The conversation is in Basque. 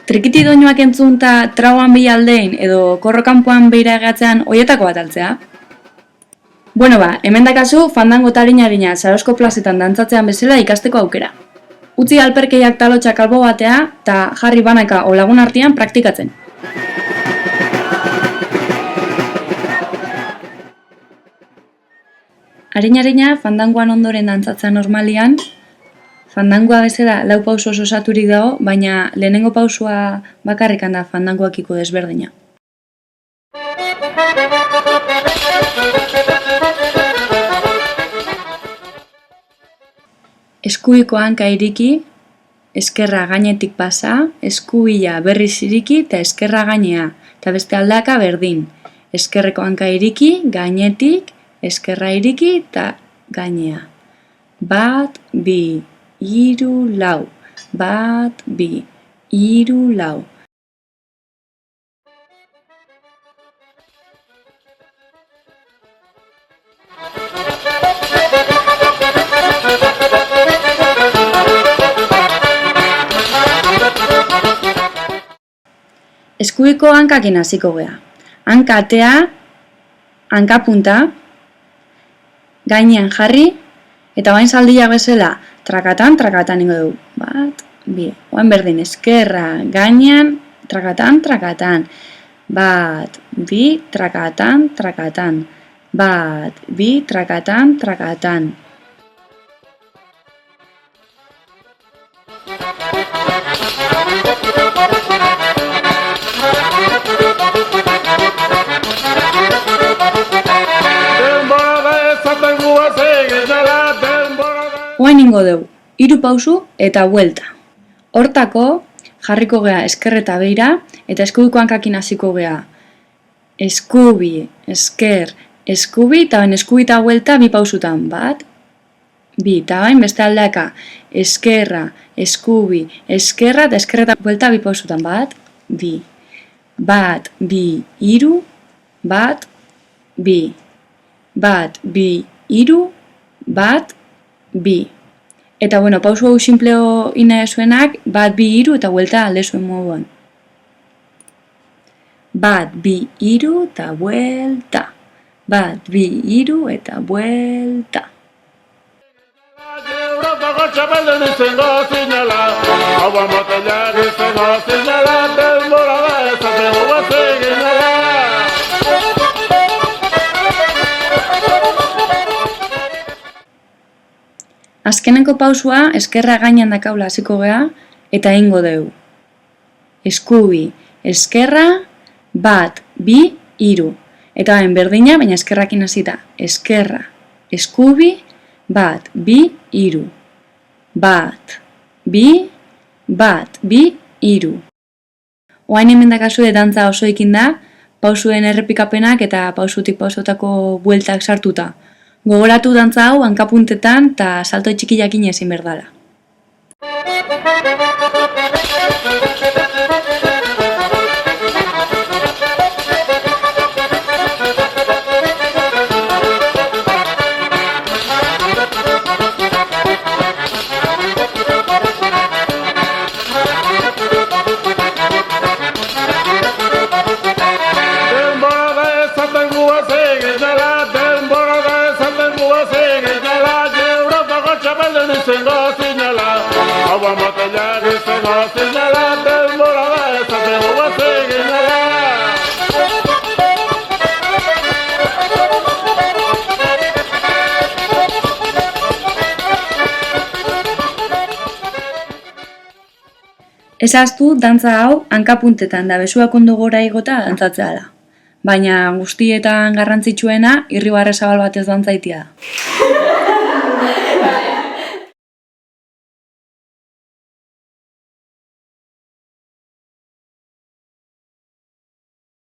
Trikiti doinuak entzun eta trauan bi aldein edo korrokanpoan beira egatzean oietako bat altzea? Bueno hemen dakazu fandango tarina Sarosko plazetan dantzatzean bezala ikasteko aukera. Utzi alperkeiak talotxak albo batea eta jarri banaka o lagun artean praktikatzen. Arina fandangoan ondoren dantzatzea normalian, fandangoa bezala 4 pausoz osaturik dago, baina lehenengo pausua bakarrikan da fandangoakiko desberdina. Eskuiko hanka iriki, eskerra gainetik pasa, eskubila berriz iriki eta eskerra gainea, eta beste aldaka berdin. Eskerreko hanka iriki, gainetik, eskerra iriki eta gainea. 1, 2, 3, 4. 1, 2, 3, 4. Eskuiko hankakin hasiko gea. Hanka atea, hanka punta, gainean jarri, eta bain zaldia bezala trakatan ingo dugu. 1, 2, oain berdin eskerra, gainean, trakatan. 1, 2, trakatan. 1, 2, trakatan. Oain ingo dugu, 3 pausu eta buelta. Hortako, jarriko gea eskerreta beira eta eskuiko hankakin hasiko gea. Eskubi, esker, eskubi, eta bain eskubi eta buelta 2 pausutan. 1, 2, eta bain beste aldaka. Eskerra, eskubi, eskerra, eta eskerreta buelta 2 pausutan. 1, 2. 1, 2, 3, 1, 2. 1, 2, 3, 1, 2. Eta pausu hau simpleo ina esuenak, 1, 2, 3 eta buelta alde zuen moduan. 1, 2, 3 eta buelta. 1, 2, 3 eta buelta. Azkeneko pausua eskerra gainean dakaula hasiko gea eta eingo dugu. Eskubi, eskerra, 1, 2, 3. Eta bain berdina, baina eskerrakin hasita. Eskerra, eskubi, 1, 2, 3. 1, 2, 3. Oain hemen dakazue dantza oso ekin da, pausuen errepikapenak eta pausutik pausotako bueltak sartuta. Gogoratu dantza hau hankapuntetan eta salto txikiakin ezin berdala. Ezaztu dantza hau hankapuntetan da besuak ondo gora igota dantzatzea da. Baina guztietan garrantzitsuena irribarre zabal batez dantzaitia da.